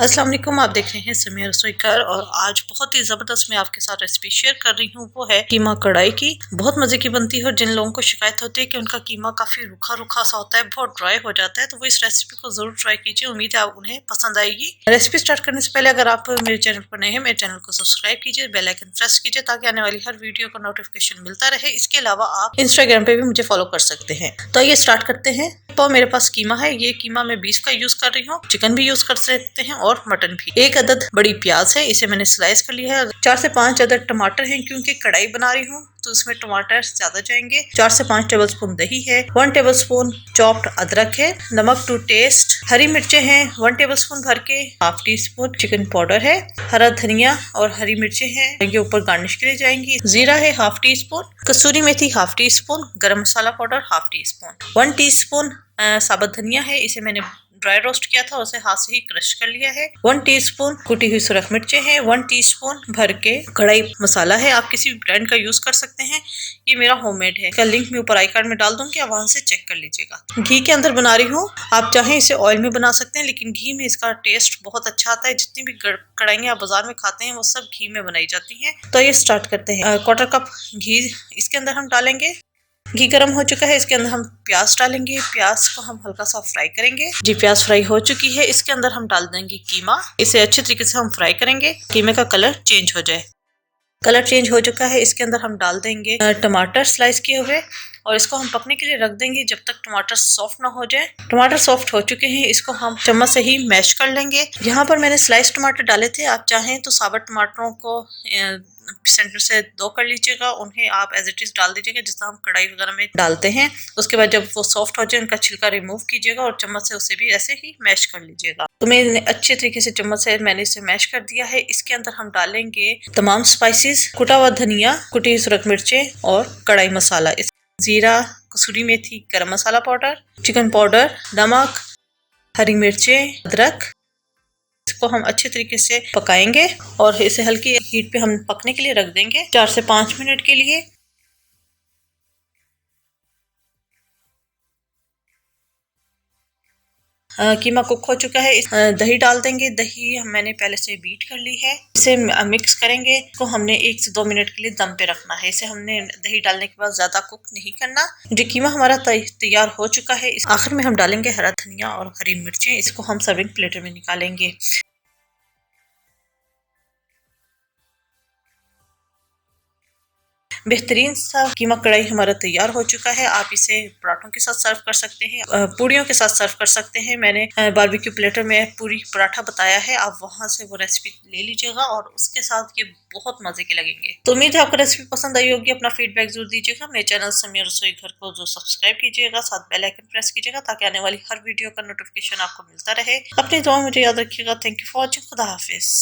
अस्सलाम वालेकुम, आप देख रहे हैं समिया रसोई घर। और आज बहुत ही ज़बरदस्त मैं आपके साथ रेसिपी शेयर कर रही हूँ, वो है कीमा कढ़ाई की। बहुत मज़े की बनती है और जिन लोगों को शिकायत होती है कि उनका कीमा काफ़ी रूखा रूखा सा होता है, बहुत ड्राई हो जाता है, तो वो इस रेसिपी को ज़रूर ट्राई कीजिए। उम्मीद है आप उन्हें पसंद आएगी। रेसिपी स्टार्ट करने से पहले अगर आप मेरे चैनल पर नए हैं, मेरे चैनल को सब्सक्राइब कीजिए, बेल आइकन प्रेस कीजिए ताकि आने वाली हर वीडियो का नोटिफिकेशन मिलता रहे। इसके अलावा आप इंस्टाग्राम पे भी मुझे फॉलो कर सकते हैं। तो ये स्टार्ट करते हैं। तो मेरे पास कीमा है, ये कीमा मैं बीफ का यूज कर रही हूँ, चिकन भी यूज कर सकते हैं और मटन भी। एक अदद बड़ी प्याज है, इसे मैंने स्लाइस कर लिया है। 4 से 5 अदद टमाटर हैं, क्योंकि कढ़ाई बना रही हूँ तो इसमें टमाटर ज्यादा जाएंगे। 4 से 5 टेबलस्पून दही है। 1 टेबलस्पून चॉप्ड अदरक है। नमक टू टेस्ट। हरी मिर्चें हैं 1 टेबलस्पून भर के। Half tea spoon chicken powder है। हरा धनिया और हरी मिर्चें हैं, ये ऊपर गार्निश के लिए जाएंगी। जीरा है हाफ टी स्पून। कसूरी मेथी half teaspoon. Garam masala powder half teaspoon. 1 teaspoon साबुत धनिया है, इसे मैंने ड्राई रोस्ट किया था, उसे हाथ से ही क्रश कर लिया है। 1 टीस्पून कुटी हुई सुरख मिर्चें हैं। 1 टीस्पून भर के कढ़ाई मसाला है, आप किसी भी ब्रांड का यूज कर सकते हैं, ये मेरा होममेड है। इसका लिंक मैं ऊपर आई कार्ड में डाल दूंगी, आप वहां से चेक कर लीजिएगा। घी के अंदर बना रही हूँ, आप चाहें इसे ऑयल में बना सकते हैं, लेकिन घी में इसका टेस्ट बहुत अच्छा आता है। जितनी भी कढ़ाइयाँ आप बाजार में खाते हैं वो सब घी में बनाई जाती हैं। तो ये स्टार्ट करते हैं। 1/4 कप घी इसके अंदर हम डालेंगे। घी गर्म हो चुका है, इसके अंदर हम प्याज डालेंगे। प्याज को हम हल्का सा फ्राई करेंगे। जी प्याज फ्राई हो चुकी है, इसके अंदर हम डाल देंगे कीमा। इसे अच्छे तरीके से हम फ्राई करेंगे, कीमे का कलर चेंज हो जाए। कलर चेंज हो चुका है, इसके अंदर हम डाल देंगे टमाटर स्लाइस किए हुए, और इसको हम पकने के लिए रख देंगे जब तक टमाटर सॉफ्ट ना हो जाए। टमाटर सॉफ्ट हो चुके हैं, इसको हम चम्मच से ही मैश कर लेंगे। यहाँ पर मैंने स्लाइस टमाटर डाले थे, आप चाहें तो साबुत टमाटरों को सेंटर से 2 कर लीजिएगा, उन्हें आप एज इट इज डाल दीजिएगा जैसा हम कढ़ाई वगैरह में डालते हैं। उसके बाद जब वो सॉफ्ट हो जाए उनका छिलका रिमूव कीजिएगा और चम्मच से उसे भी ऐसे ही मैश कर लीजिएगा। तो मैंने अच्छे तरीके से चम्मच से मैंने इसे मैश कर दिया है। इसके अंदर हम डालेंगे तमाम स्पाइसेस, कुटा हुआ धनिया, कुटी हुई सुरख मिर्चें और कढ़ाई मसाला, जीरा, कसूरी मेथी, गरम मसाला पाउडर, चिकन पाउडर, नमक, हरी मिर्चें, अदरक। इसको हम अच्छे तरीके से पकाएंगे और इसे हल्की हीट पे हम पकने के लिए रख देंगे 4 से 5 मिनट के लिए। कीमा कुक हो चुका है, दही डाल देंगे। दही मैंने पहले से बीट कर ली है, इसे मिक्स करेंगे। इसको हमने 1 से 2 मिनट के लिए दम पे रखना है, इसे हमने दही डालने के बाद ज्यादा कुक नहीं करना। जो कीमा हमारा तैयार हो चुका है, आखिर में हम डालेंगे हरा धनिया और हरी मिर्चें। इसको हम सर्विंग प्लेटर में निकालेंगे। बेहतरीन सा कीमा कढ़ाई हमारा तैयार हो चुका है। आप इसे पराठों के साथ सर्व कर सकते हैं, पूड़ियों के साथ सर्व कर सकते हैं। मैंने बारबेक्यू प्लेटर में पूरी पराठा बताया है, आप वहां से वो रेसिपी ले लीजिएगा और उसके साथ ये बहुत मजे के लगेंगे। तो उम्मीद है आपको रेसिपी पसंद आई होगी। अपना फीडबैक जरूर दीजिएगा। मेरे चैनल समिया रसोई घर को जो सब्सक्राइब कीजिएगा, साथ बेल आइकन प्रेस कीजिएगा ताकि आने वाली हर वीडियो का नोटिफिकेशन आपको मिलता रहे। अपनी दुआ मुझे याद रखिएगा। Thank you for watching. खुदा हाफिज।